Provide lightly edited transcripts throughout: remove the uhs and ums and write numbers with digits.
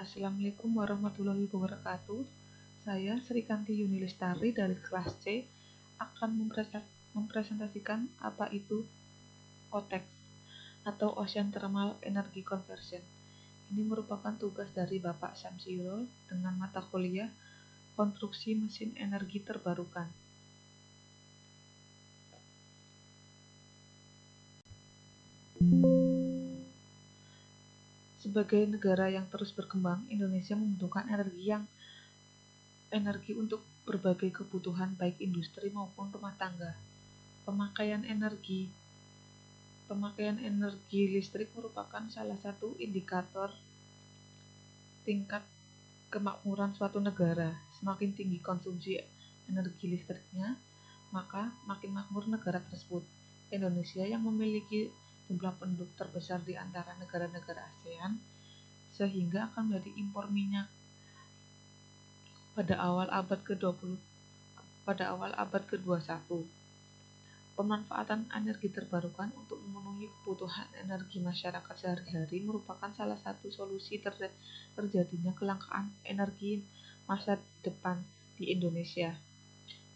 Assalamualaikum warahmatullahi wabarakatuh. Saya Srikanti Yuni Lestari dari kelas C akan mempresentasikan apa itu OTEX atau Ocean Thermal Energy Conversion. Ini merupakan tugas dari Bapak Samsirul dengan mata kuliah Konstruksi Mesin Energi Terbarukan. Sebagai negara yang terus berkembang, Indonesia membutuhkan energi untuk berbagai kebutuhan baik industri maupun rumah tangga. Pemakaian energi listrik merupakan salah satu indikator tingkat kemakmuran suatu negara. Semakin tinggi konsumsi energi listriknya, maka makin makmur negara tersebut. Indonesia yang memiliki jumlah penduduk terbesar di antara negara-negara ASEAN, sehingga akan menjadi impor minyak pada awal abad ke-21. Pemanfaatan energi terbarukan untuk memenuhi kebutuhan energi masyarakat sehari-hari merupakan salah satu solusi terjadinya kelangkaan energi masa depan di Indonesia.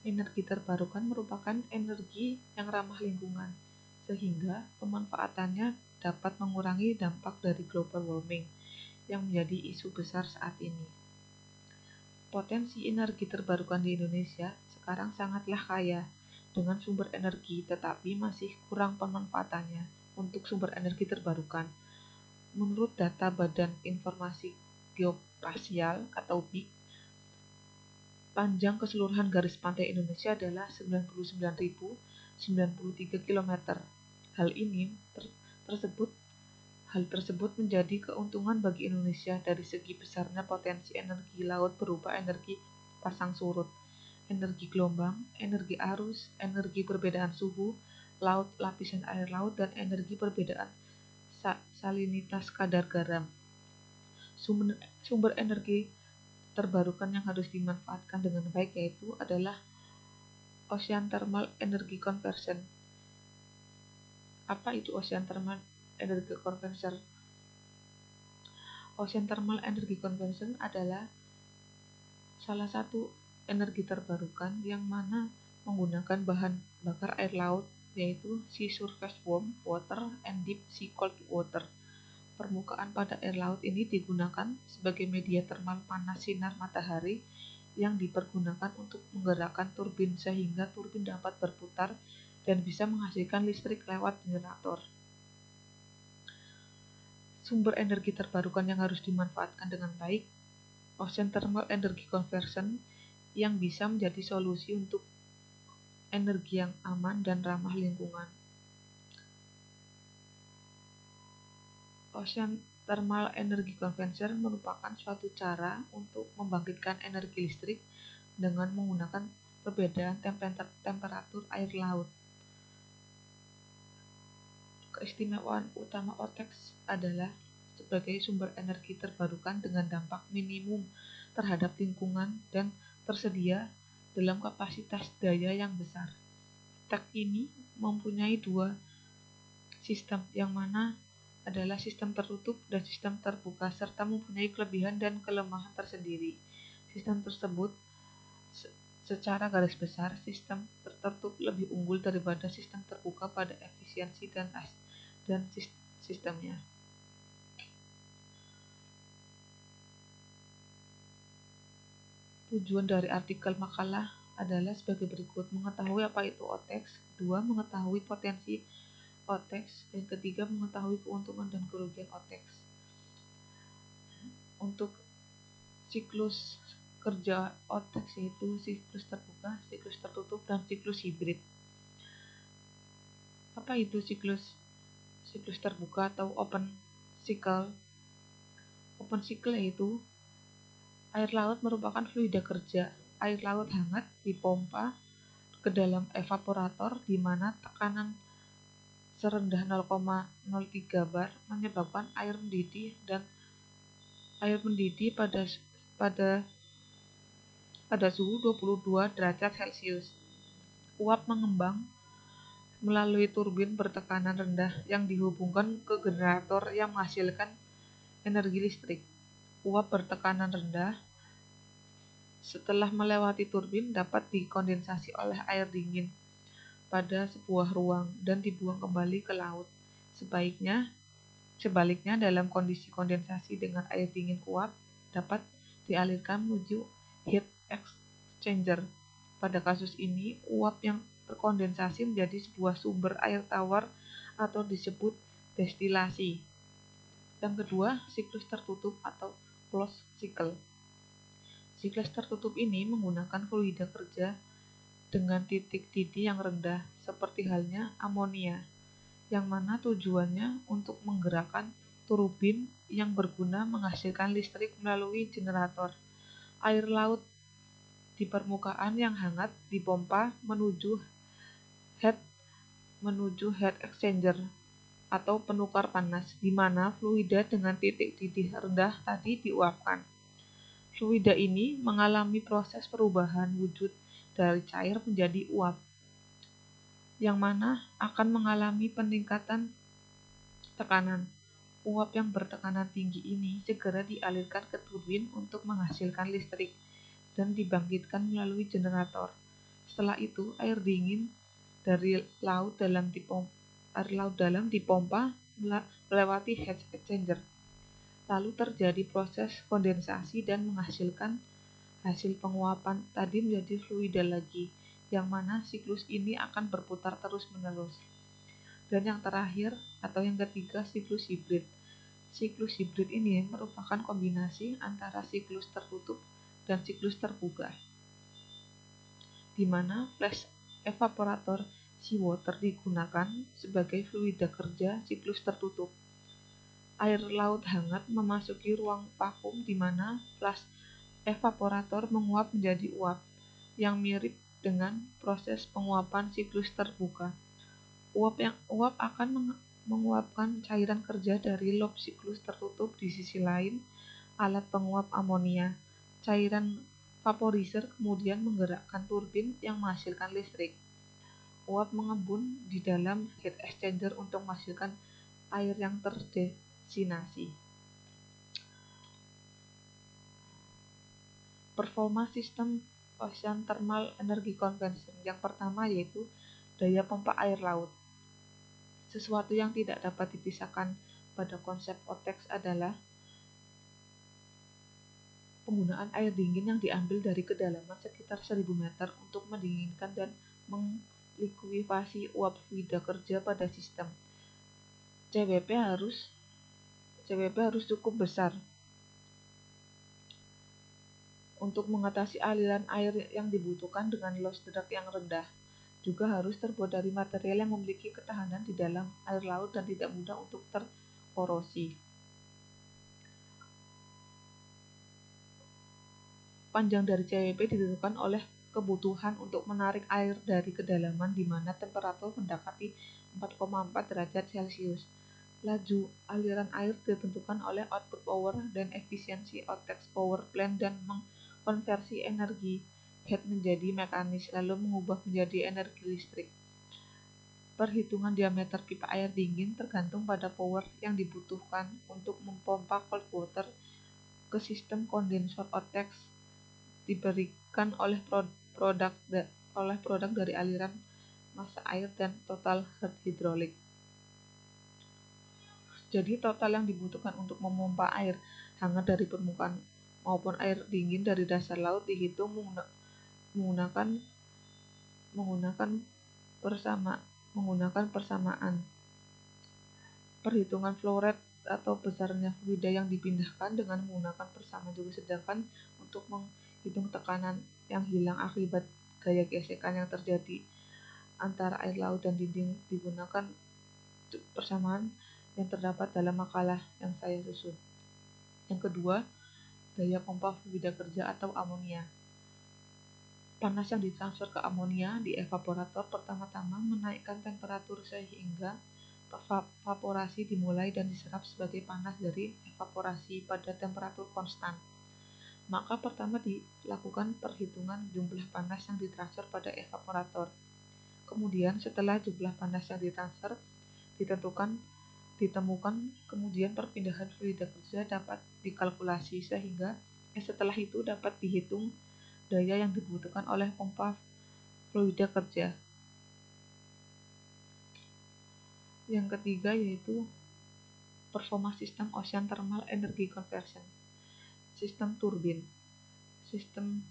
Energi terbarukan merupakan energi yang ramah lingkungan, sehingga pemanfaatannya dapat mengurangi dampak dari global warming yang menjadi isu besar saat ini. Potensi energi terbarukan di Indonesia sekarang sangatlah kaya dengan sumber energi, tetapi masih kurang pemanfaatannya untuk sumber energi terbarukan. Menurut data Badan Informasi Geospasial atau BIG, panjang keseluruhan garis pantai Indonesia adalah 99.093 km. Hal tersebut menjadi keuntungan bagi Indonesia dari segi besarnya potensi energi laut berupa energi pasang surut, energi gelombang, energi arus, energi perbedaan suhu laut, lapisan air laut, dan energi perbedaan salinitas kadar garam. Sumber energi terbarukan yang harus dimanfaatkan dengan baik yaitu adalah Ocean Thermal Energy Conversion. Apa itu Ocean Thermal Energy Conversion? Ocean Thermal Energy Conversion adalah salah satu energi terbarukan yang mana menggunakan bahan bakar air laut, yaitu sea surface warm water and deep sea cold water. Permukaan pada air laut ini digunakan sebagai media termal panas sinar matahari yang dipergunakan untuk menggerakkan turbin sehingga turbin dapat berputar dan bisa menghasilkan listrik lewat generator. Sumber energi terbarukan yang harus dimanfaatkan dengan baik, Ocean Thermal Energy Conversion yang bisa menjadi solusi untuk energi yang aman dan ramah lingkungan. Ocean Thermal Energy Conversion merupakan suatu cara untuk membangkitkan energi listrik dengan menggunakan perbedaan temperatur air laut. Keistimewaan utama OTEX adalah sebagai sumber energi terbarukan dengan dampak minimum terhadap lingkungan dan tersedia dalam kapasitas daya yang besar. OTEX ini mempunyai dua sistem, yang mana adalah sistem tertutup dan sistem terbuka, serta mempunyai kelebihan dan kelemahan tersendiri. Sistem tersebut secara garis besar, sistem tertutup lebih unggul daripada sistem terbuka pada efisiensi dan sistemnya. Tujuan dari artikel makalah adalah sebagai berikut: mengetahui apa itu OTEX, kedua, mengetahui potensi OTEX, dan ketiga, mengetahui keuntungan dan kerugian OTEX. Untuk siklus kerja OTEX yaitu siklus terbuka, siklus tertutup, dan siklus hibrid. Apa itu siklus terbuka atau open cycle? Open cycle yaitu air laut merupakan fluida kerja. Air laut hangat dipompa ke dalam evaporator di mana tekanan serendah 0,03 bar menyebabkan air mendidih pada suhu 22 derajat Celcius. Uap mengembang melalui turbin bertekanan rendah yang dihubungkan ke generator yang menghasilkan energi listrik. Uap bertekanan rendah setelah melewati turbin dapat dikondensasi oleh air dingin pada sebuah ruang dan dibuang kembali ke laut. Sebaliknya, dalam kondisi kondensasi dengan air dingin uap dapat dialirkan menuju heat exchanger. Pada kasus ini, uap yang terkondensasi menjadi sebuah sumber air tawar atau disebut destilasi. Yang kedua, siklus tertutup atau closed cycle. Siklus tertutup ini menggunakan fluida kerja dengan titik didih yang rendah, seperti halnya amonia, yang mana tujuannya untuk menggerakkan turbin yang berguna menghasilkan listrik melalui generator. Air laut di permukaan yang hangat dipompa head heat exchanger atau penukar panas, di mana fluida dengan titik didih rendah tadi diuapkan. Fluida ini mengalami proses perubahan wujud dari cair menjadi uap, yang mana akan mengalami peningkatan tekanan. Uap yang bertekanan tinggi ini segera dialirkan ke turbin untuk menghasilkan listrik dan dibangkitkan melalui generator. Setelah itu, air dingin dari laut dalam dipompa melewati heat exchanger. Lalu terjadi proses kondensasi dan menghasilkan hasil penguapan tadi menjadi fluida lagi, yang mana siklus ini akan berputar terus-menerus. Dan yang terakhir atau yang ketiga, siklus hibrid. Siklus hibrid ini merupakan kombinasi antara siklus tertutup dan siklus terbuka, di mana flash evaporator seawater digunakan sebagai fluida kerja siklus tertutup. Air laut hangat memasuki ruang vakum di mana flash evaporator menguap menjadi uap, yang mirip dengan proses penguapan siklus terbuka. Uap akan menguapkan cairan kerja dari lob siklus tertutup. Di sisi lain, alat penguap amonia, cairan vaporizer, kemudian menggerakkan turbin yang menghasilkan listrik. Uap mengembun di dalam heat exchanger untuk menghasilkan air yang terdesinasi. Performa sistem Ocean Thermal Energy Conversion. Yang pertama yaitu daya pompa air laut. Sesuatu yang tidak dapat dipisahkan pada konsep OTEX adalah penggunaan air dingin yang diambil dari kedalaman sekitar 1000 meter untuk mendinginkan dan melikuifasi uap fluida kerja pada sistem. CWP harus cukup besar untuk mengatasi aliran air yang dibutuhkan dengan loss drag yang rendah. Juga harus terbuat dari material yang memiliki ketahanan di dalam air laut dan tidak mudah untuk terkorosi. Panjang dari CWP ditentukan oleh kebutuhan untuk menarik air dari kedalaman di mana temperatur mendekati 4,4 derajat Celcius. Laju aliran air ditentukan oleh output power dan efisiensi OTEX power plant dan mengkonversi energi heat menjadi mekanis lalu mengubah menjadi energi listrik. Perhitungan diameter pipa air dingin tergantung pada power yang dibutuhkan untuk memompa cold water ke sistem kondensor OTEX diberikan oleh produk dari aliran massa air dan total heat hidrolik. Jadi total yang dibutuhkan untuk memompa air hangat dari permukaan maupun air dingin dari dasar laut dihitung menggunakan persamaan. Perhitungan flow rate atau besarnya fluida yang dipindahkan dengan menggunakan persamaan juga, sedangkan untuk menghitung tekanan yang hilang akibat gaya gesekan yang terjadi antara air laut dan dinding digunakan persamaan yang terdapat dalam makalah yang saya susun. Yang kedua, daya pompa fluida kerja atau amonia. Panas yang ditransfer ke amonia di evaporator pertama-tama menaikkan temperatur sehingga evaporasi dimulai dan diserap sebagai panas dari evaporasi pada temperatur konstan. Maka pertama dilakukan perhitungan jumlah panas yang ditransfer pada evaporator. Kemudian setelah jumlah panas yang ditransfer ditentukan ditemukan, kemudian perpindahan fluida kerja dapat dikalkulasi sehingga setelah itu dapat dihitung daya yang dibutuhkan oleh pompa fluida kerja. Yang ketiga yaitu performa sistem Ocean Thermal Energy Conversion, sistem turbin. Sistem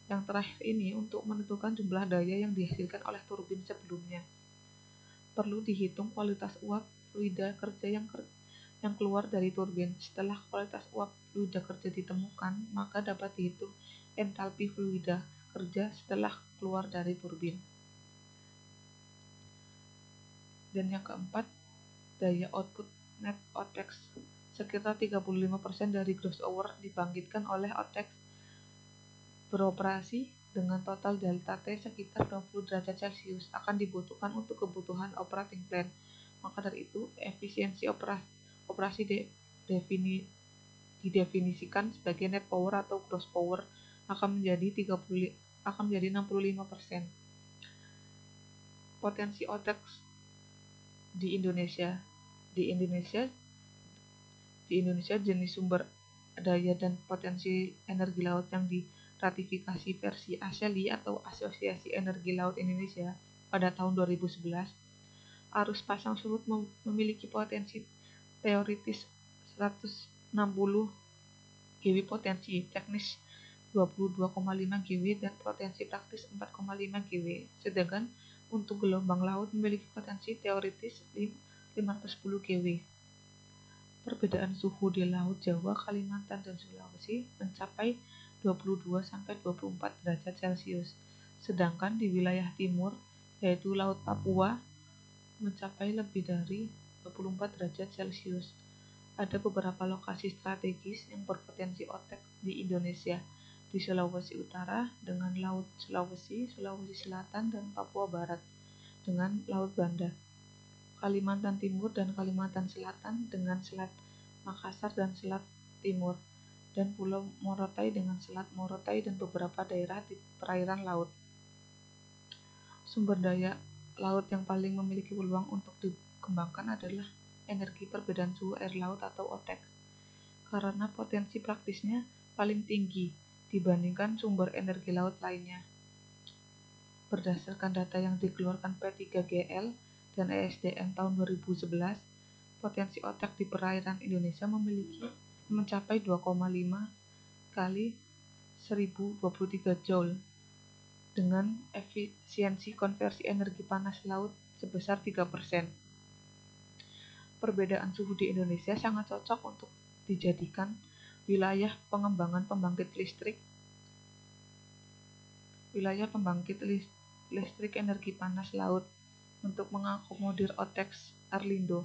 yang terakhir ini untuk menentukan jumlah daya yang dihasilkan oleh turbin sebelumnya. Perlu dihitung kualitas uap fluida kerja yang keluar dari turbin. Setelah kualitas uap fluida kerja ditemukan, maka dapat dihitung entalpi fluida kerja setelah keluar dari turbin. Dan yang keempat, daya output net OTEX. Sekitar 35% dari gross hour dibangkitkan oleh OTEX beroperasi dengan total delta T sekitar 20 derajat Celcius akan dibutuhkan untuk kebutuhan operating plan. Maka dari itu, efisiensi operasi didefinisikan sebagai net power atau gross power akan menjadi 65%. Potensi OTEX di Indonesia. Di Indonesia jenis sumber daya dan potensi energi laut yang diratifikasi versi ASELI atau Asosiasi Energi Laut Indonesia pada tahun 2011. Arus pasang surut memiliki potensi teoritis 160 GW, potensi teknis 22,5 GW, dan potensi praktis 4,5 GW. Sedangkan untuk gelombang laut memiliki potensi teoritis 510 GW. Perbedaan suhu di Laut Jawa, Kalimantan, dan Sulawesi mencapai 22-24 derajat Celcius. Sedangkan di wilayah timur, yaitu Laut Papua, mencapai lebih dari 24 derajat Celcius. Ada beberapa lokasi strategis yang berpotensi OTEX di Indonesia, di Sulawesi Utara dengan Laut Sulawesi, Sulawesi Selatan, dan Papua Barat dengan Laut Banda, Kalimantan Timur dan Kalimantan Selatan dengan Selat Makassar dan Selat Timur, dan Pulau Morotai dengan Selat Morotai dan beberapa daerah di perairan laut. Sumber daya laut yang paling memiliki peluang untuk dikembangkan adalah energi perbedaan suhu air laut atau OTEX, karena potensi praktisnya paling tinggi dibandingkan sumber energi laut lainnya. Berdasarkan data yang dikeluarkan P3GL dan ESDM tahun 2011, potensi OTEX di perairan Indonesia mencapai 2,5 kali 1023 Joule dengan efisiensi konversi energi panas laut sebesar 3%. Perbedaan suhu di Indonesia sangat cocok untuk dijadikan wilayah pembangkit listrik energi panas laut untuk mengakomodir OTEX Arlindo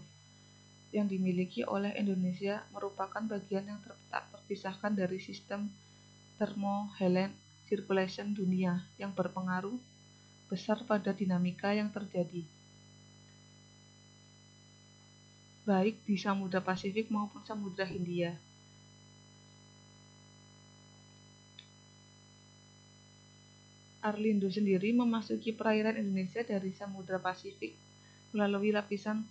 yang dimiliki oleh Indonesia merupakan bagian yang tak terpisahkan dari sistem thermohaline circulation dunia yang berpengaruh besar pada dinamika yang terjadi baik di Samudra Pasifik maupun Samudra Hindia. Arlindo sendiri memasuki perairan Indonesia dari Samudra Pasifik melalui lapisan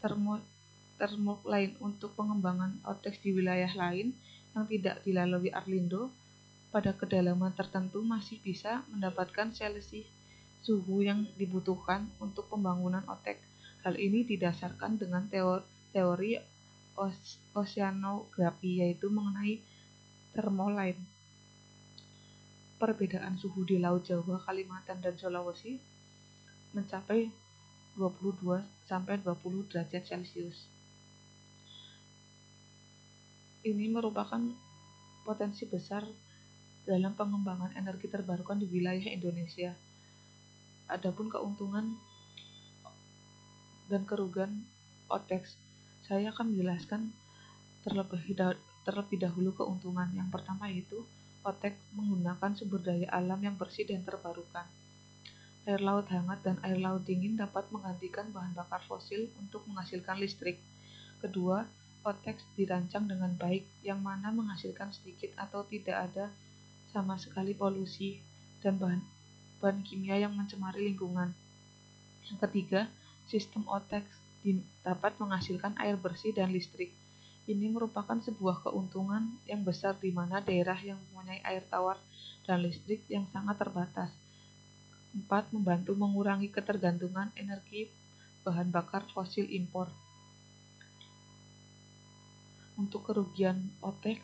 thermohaline untuk pengembangan OTEX di wilayah lain yang tidak dilalui Arlindo. Pada kedalaman tertentu masih bisa mendapatkan selisih suhu yang dibutuhkan untuk pembangunan OTEX. Hal ini didasarkan dengan teori oceanografi, yaitu mengenai thermohaline. Perbedaan suhu di Laut Jawa, Kalimantan, dan Sulawesi mencapai 22-20 derajat Celcius. Ini merupakan potensi besar dalam pengembangan energi terbarukan di wilayah Indonesia. Adapun keuntungan dan kerugian OTEX, saya akan menjelaskan terlebih dahulu keuntungan. Yang pertama yaitu OTEX menggunakan sumber daya alam yang bersih dan terbarukan. Air laut hangat dan air laut dingin dapat menggantikan bahan bakar fosil untuk menghasilkan listrik. Kedua, OTEX dirancang dengan baik, yang mana menghasilkan sedikit atau tidak ada sama sekali polusi dan bahan kimia yang mencemari lingkungan. Yang ketiga, sistem OTEX dapat menghasilkan air bersih dan listrik. Ini merupakan sebuah keuntungan yang besar di mana daerah yang mempunyai air tawar dan listrik yang sangat terbatas. 4. Membantu mengurangi ketergantungan energi bahan bakar fosil impor. Untuk kerugian OTEX,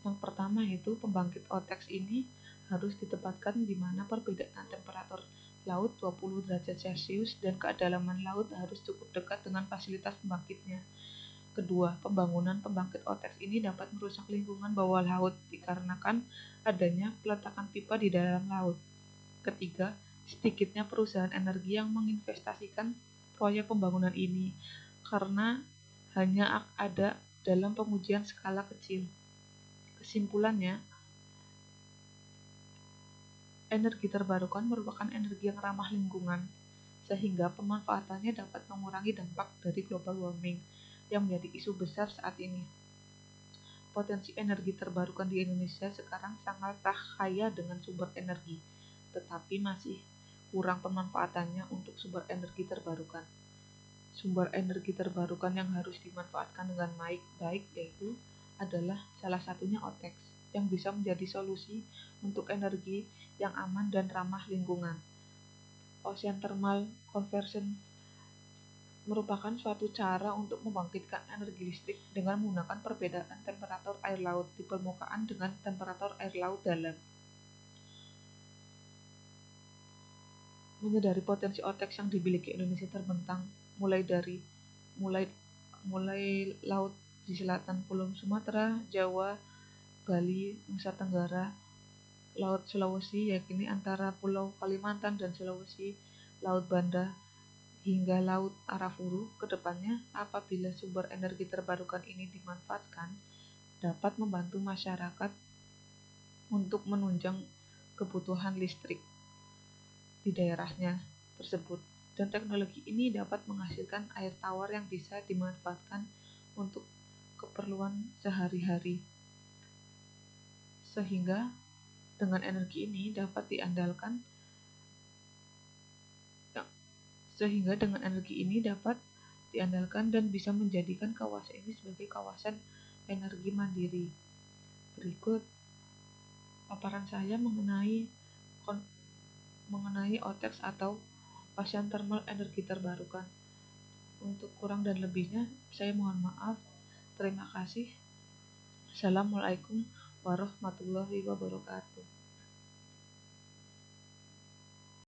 yang pertama yaitu pembangkit OTEX ini harus ditempatkan di mana perbedaan temperatur laut 20 derajat Celcius dan kedalaman laut harus cukup dekat dengan fasilitas pembangkitnya. Kedua, pembangunan pembangkit OTEX ini dapat merusak lingkungan bawah laut dikarenakan adanya peletakan pipa di dalam laut. Ketiga, sedikitnya perusahaan energi yang menginvestasikan proyek pembangunan ini karena hanya ada dalam pengujian skala kecil. Kesimpulannya, energi terbarukan merupakan energi yang ramah lingkungan, sehingga pemanfaatannya dapat mengurangi dampak dari global warming yang menjadi isu besar saat ini. Potensi energi terbarukan di Indonesia sekarang sangatlah kaya dengan sumber energi, tetapi masih kurang pemanfaatannya untuk sumber energi terbarukan. Sumber energi terbarukan yang harus dimanfaatkan dengan baik yaitu adalah salah satunya OTEX yang bisa menjadi solusi untuk energi yang aman dan ramah lingkungan. Ocean Thermal Conversion merupakan suatu cara untuk membangkitkan energi listrik dengan menggunakan perbedaan temperatur air laut di permukaan dengan temperatur air laut dalam. Menyadari potensi OTEX yang dimiliki Indonesia terbentang mulai laut di selatan Pulau Sumatera, Jawa, Bali, Nusa Tenggara, Laut Sulawesi, yakni antara Pulau Kalimantan dan Sulawesi, Laut Banda, hingga Laut Arafuru. Kedepannya, apabila sumber energi terbarukan ini dimanfaatkan, dapat membantu masyarakat untuk menunjang kebutuhan listrik di daerahnya tersebut. Dan teknologi ini dapat menghasilkan air tawar yang bisa dimanfaatkan untuk keperluan sehari-hari. Sehingga dengan energi ini dapat diandalkan dan bisa menjadikan kawasan ini sebagai kawasan energi mandiri. Berikut paparan saya mengenai OTEX atau Ocean Thermal Energi Terbarukan. Untuk kurang dan lebihnya, saya mohon maaf. Terima kasih. Assalamualaikum warahmatullahi wabarakatuh.